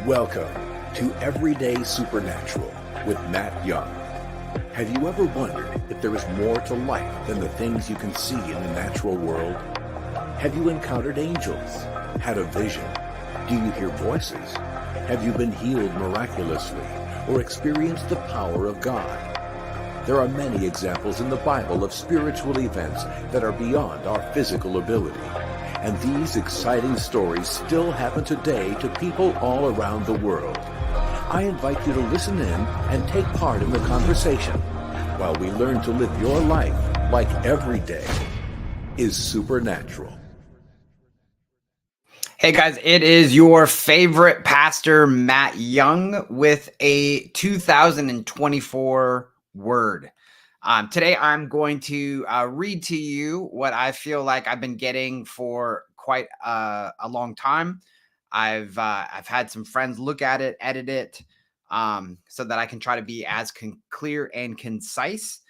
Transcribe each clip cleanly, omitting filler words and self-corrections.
Welcome to Everyday Supernatural with Matt Young. Have you ever wondered if there is more to life than the things you can see in the natural world? Have you encountered angels? Had a vision? Do you hear voices? Have you been healed miraculously or experienced the power of God? There are many examples in the Bible of spiritual events that are beyond our physical ability. And these exciting stories still happen today to people all around the world. I invite you to listen in and take part in the conversation while we learn to live your life like every day is supernatural. Hey guys, it is your favorite pastor, Matt Young, with a 2024 word. Today, I'm going to read to you what I feel like I've been getting for quite a long time. I've had some friends look at it, edit it, so that I can try to be as clear and concise.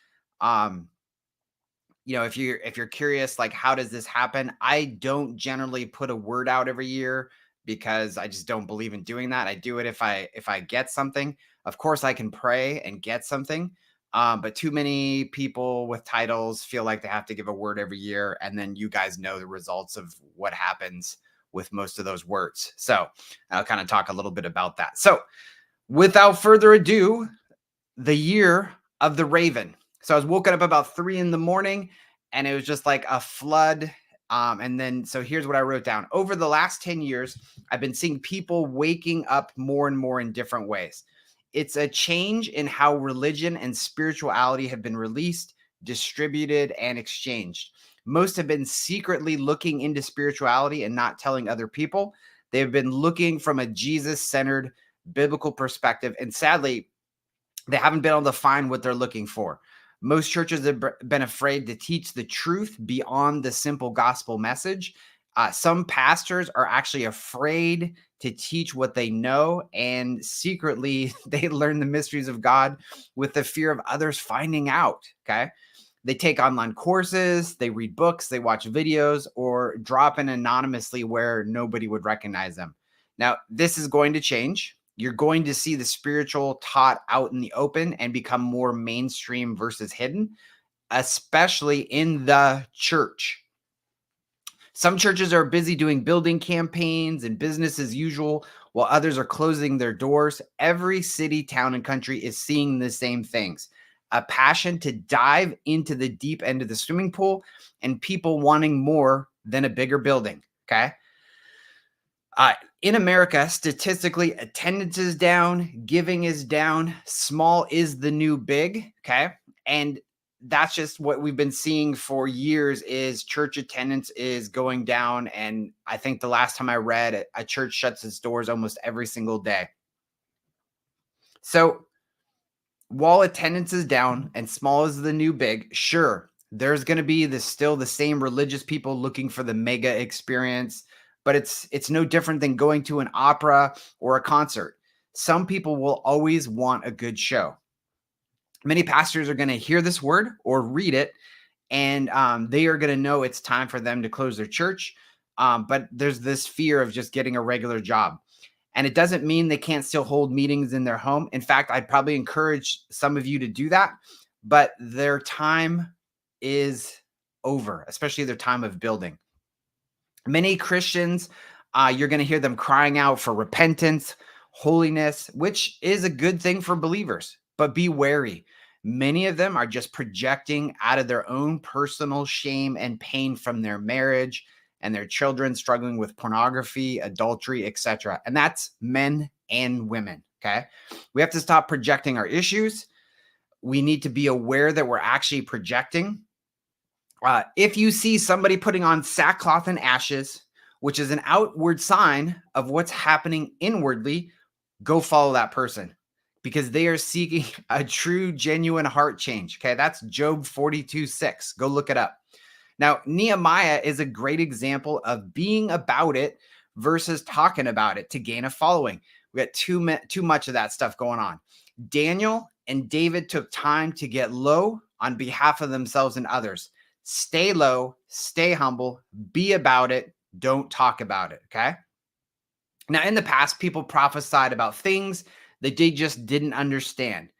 If you're curious, like, how does this happen? I don't generally put a word out every year because I just don't believe in doing that. I do it if I get something. Of course, I can pray and get something. But too many people with titles feel like they have to give a word every year. And then you guys know the results of what happens with most of those words. So I'll kind of talk a little bit about that. So without further ado, the year of the raven. So I was woken up about 3 a.m. and it was just like a flood. So here's what I wrote down. Over the last 10 years, I've been seeing people waking up more and more in different ways. It's a change in how religion and spirituality have been released, distributed, and exchanged. Most have been secretly looking into spirituality and not telling other people. They've been looking from a Jesus-centered biblical perspective. And sadly, they haven't been able to find what they're looking for. Most churches have been afraid to teach the truth beyond the simple gospel message. Some pastors are actually afraid to teach what they know, and secretly they learn the mysteries of God with the fear of others finding out. Okay. They take online courses, they read books, they watch videos, or drop in anonymously where nobody would recognize them. Now, this is going to change. You're going to see the spiritual taught out in the open and become more mainstream versus hidden, especially in the church. Some churches are busy doing building campaigns and business as usual, while others are closing their doors. Every city, town, and country is seeing the same things. A passion to dive into the deep end of the swimming pool and people wanting more than a bigger building, okay? In America, statistically, attendance is down, giving is down, small is the new big, okay? And that's just what we've been seeing for years is church attendance is going down. And I think the last time I read, a church shuts its doors almost every single day. So while attendance is down and small is the new big, sure, there's going to be still the same religious people looking for the mega experience, but it's no different than going to an opera or a concert. Some people will always want a good show. Many pastors are going to hear this word or read it, and they are going to know it's time for them to close their church. But there's this fear of just getting a regular job. And it doesn't mean they can't still hold meetings in their home. In fact, I'd probably encourage some of you to do that, but their time is over, especially their time of building. Many Christians, you're going to hear them crying out for repentance, holiness, which is a good thing for believers, but be wary. Many of them are just projecting out of their own personal shame and pain from their marriage and their children struggling with pornography, adultery, etc. And that's men and women, okay? We have to stop projecting our issues. We need to be aware that we're actually projecting. If you see somebody putting on sackcloth and ashes, which is an outward sign of what's happening inwardly, go follow that person because they are seeking a true, genuine heart change. Okay, that's Job 42:6. Go look it up. Now, Nehemiah is a great example of being about it versus talking about it to gain a following. We got too much of that stuff going on. Daniel and David took time to get low on behalf of themselves and others. Stay low, stay humble, be about it, don't talk about it, okay? Now, in the past, people prophesied about things that they just didn't understand,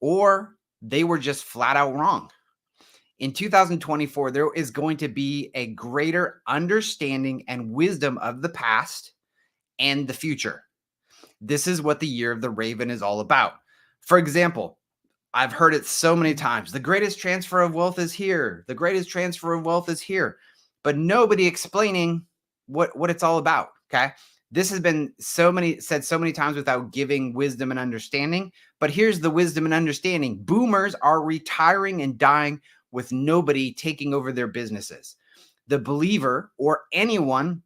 or they were just flat out wrong. In 2024, there is going to be a greater understanding and wisdom of the past and the future. This is what the year of the raven is all about. For example, I've heard it so many times. The greatest transfer of wealth is here. The greatest transfer of wealth is here. But nobody explaining what it's all about. Okay. This has been said so many times without giving wisdom and understanding. But here's the wisdom and understanding. Boomers are retiring and dying with nobody taking over their businesses. The believer or anyone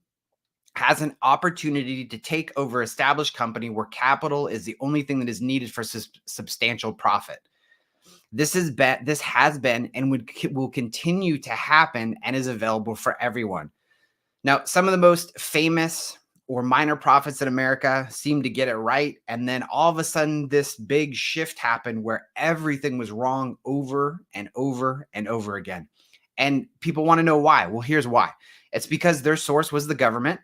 has an opportunity to take over established company where capital is the only thing that is needed for substantial profit. This has been and will continue to happen and is available for everyone. Now, some of the most famous or minor prophets in America seem to get it right. And then all of a sudden, this big shift happened where everything was wrong over and over and over again. And people want to know why. Well, here's why. It's because their source was the government,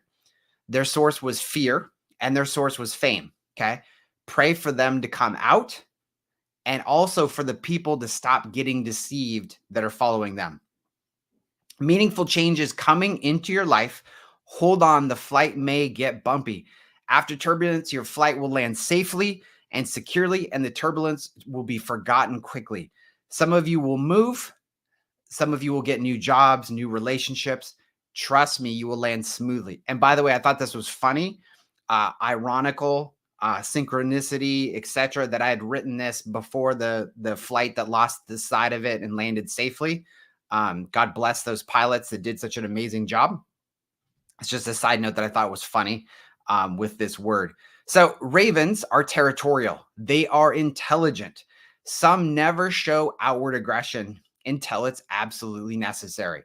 their source was fear, and their source was fame. Okay. Pray for them to come out, and also for the people to stop getting deceived that are following them. Meaningful change is coming into your life. Hold on, the flight may get bumpy. After turbulence, your flight will land safely and securely, and the turbulence will be forgotten quickly. Some of you will move. Some of you will get new jobs, new relationships. Trust me, you will land smoothly. And by the way, I thought this was funny, ironical, synchronicity, etc., that I had written this before the flight that lost the side of it and landed safely. God bless those pilots that did such an amazing job. It's just a side note that I thought was funny with this word. So ravens are territorial. They are intelligent. Some never show outward aggression until it's absolutely necessary.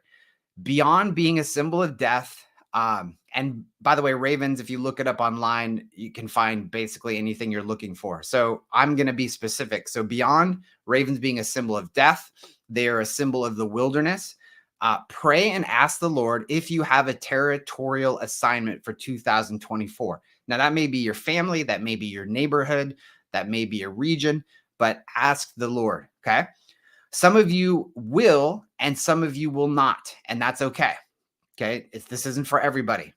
Beyond being a symbol of death, and by the way, ravens, if you look it up online, you can find basically anything you're looking for. So I'm going to be specific. So beyond ravens being a symbol of death, they are a symbol of the wilderness. Pray and ask the Lord if you have a territorial assignment for 2024. Now, that may be your family, that may be your neighborhood, that may be a region, but ask the Lord, okay? Some of you will, and some of you will not, and that's okay. Okay, this isn't for everybody.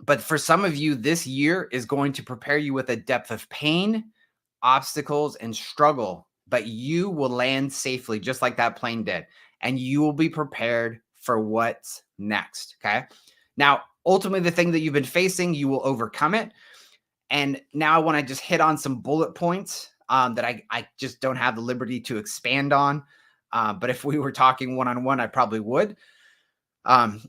But for some of you, this year is going to prepare you with a depth of pain, obstacles, and struggle, but you will land safely, just like that plane did, and you will be prepared for what's next, okay? Now, ultimately, the thing that you've been facing, you will overcome it. And now I want to just hit on some bullet points that I just don't have the liberty to expand on. But if we were talking one-on-one, I probably would.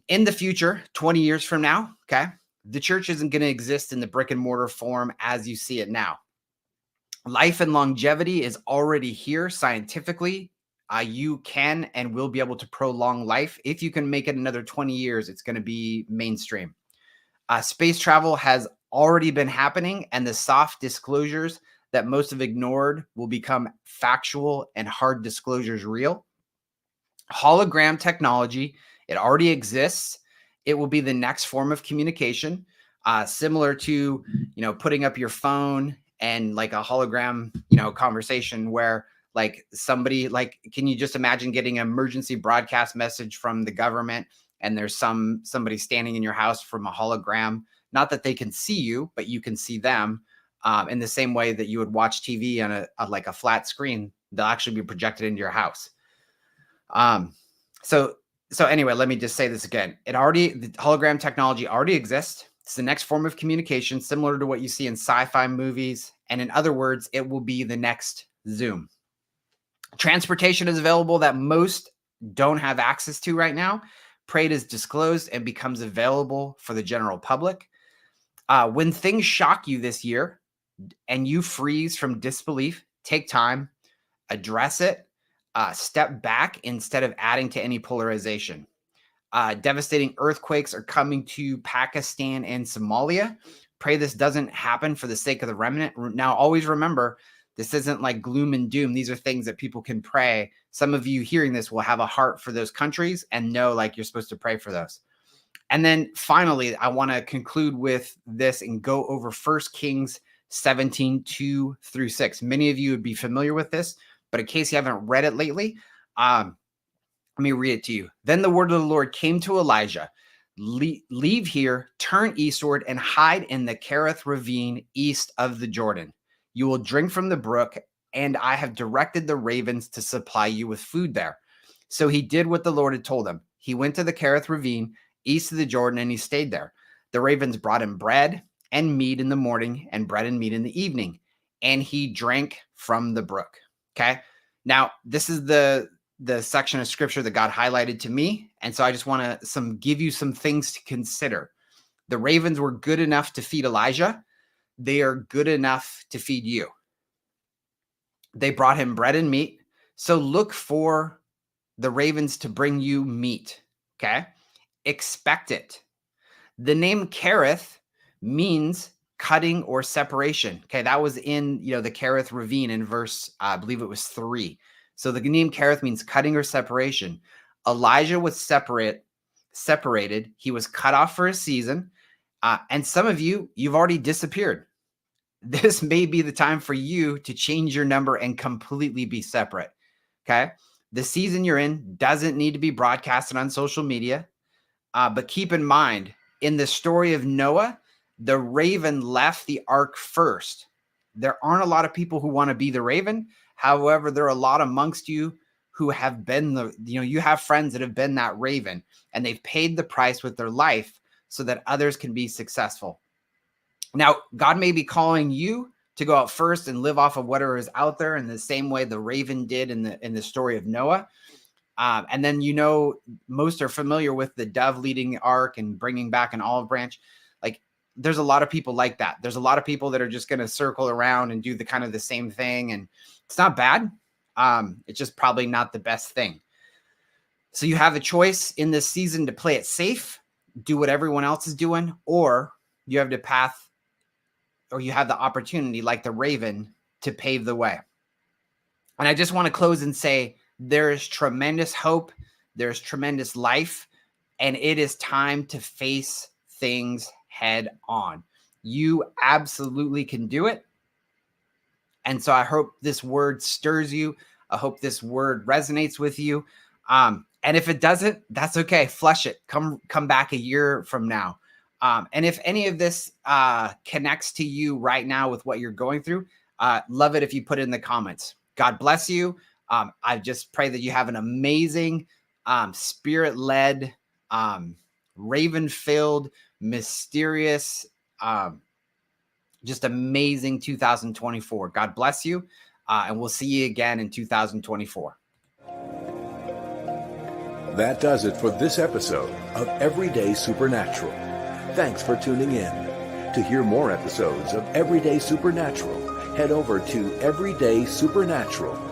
In the future, 20 years from now, okay, the church isn't going to exist in the brick and mortar form as you see it now. Life and longevity is already here scientifically. You can and will be able to prolong life. If you can make it another 20 years, it's going to be mainstream. Space travel has already been happening, and the soft disclosures that most have ignored will become factual and hard disclosures real. Hologram technology, it already exists. It will be the next form of communication, similar to, putting up your phone and like a hologram, conversation where like somebody, like, can you just imagine getting an emergency broadcast message from the government and there's somebody standing in your house from a hologram? Not that they can see you, but you can see them in the same way that you would watch TV on a flat screen. They'll actually be projected into your house. So anyway, let me just say this again. The hologram technology already exists. It's the next form of communication, similar to what you see in sci-fi movies. And in other words, it will be the next Zoom. Transportation is available that most don't have access to right now. Pray it is disclosed and becomes available for the general public. When things shock you this year and you freeze from disbelief, take time, address it, step back instead of adding to any polarization. Devastating earthquakes are coming to Pakistan and Somalia. Pray this doesn't happen for the sake of the remnant. Now, always remember, this isn't like gloom and doom. These are things that people can pray. Some of you hearing this will have a heart for those countries and know like you're supposed to pray for those. And then finally, I want to conclude with this and go over 1 Kings 17, 2 through 6. Many of you would be familiar with this, but in case you haven't read it lately, let me read it to you. Then the word of the Lord came to Elijah. Leave here, turn eastward, and hide in the Kerith ravine east of the Jordan. You will drink from the brook, and I have directed the ravens to supply you with food there. So he did what the Lord had told him. He went to the Kerith ravine east of the Jordan, and he stayed there. The ravens brought him bread and meat in the morning and bread and meat in the evening, and he drank from the brook. Okay. Now, this is the section of scripture that God highlighted to me. And so I just want to give you some things to consider. The ravens were good enough to feed Elijah. They are good enough to feed you. They brought him bread and meat. So look for the ravens to bring you meat. Okay. Expect it. The name Kerith means cutting or separation. Okay. That was in, the Kerith ravine in verse, I believe it was 3. So the name Kerith means cutting or separation. Elijah was separated. He was cut off for a season. And some of you've already disappeared. This may be the time for you to change your number and completely be separate. Okay. The season you're in doesn't need to be broadcasted on social media. But keep in mind, in the story of Noah, the raven left the ark first. There aren't a lot of people who want to be the raven. However, there are a lot amongst you who have been you have friends that have been that raven, and they've paid the price with their life so that others can be successful. Now, God may be calling you to go out first and live off of whatever is out there in the same way the raven did in the story of Noah. And then, most are familiar with the dove leading the ark and bringing back an olive branch. Like, there's a lot of people like that. There's a lot of people that are just going to circle around and do the same thing. And it's not bad. It's just probably not the best thing. So you have a choice in this season to play it safe, do what everyone else is doing, or you have the path, or you have the opportunity, like the raven, to pave the way. And I just want to close and say, there is tremendous hope. There's tremendous life, and it is time to face things head on. You absolutely can do it. And so I hope this word stirs you. I hope this word resonates with you. And if it doesn't, that's okay. Flush it. Come back a year from now. And if any of this connects to you right now with what you're going through, love it if you put it in the comments. God bless you. I just pray that you have an amazing, spirit-led, raven-filled, mysterious, just amazing 2024. God bless you. And we'll see you again in 2024. That does it for this episode of Everyday Supernatural. Thanks for tuning in. To hear more episodes of Everyday Supernatural, head over to everydaysupernatural.com.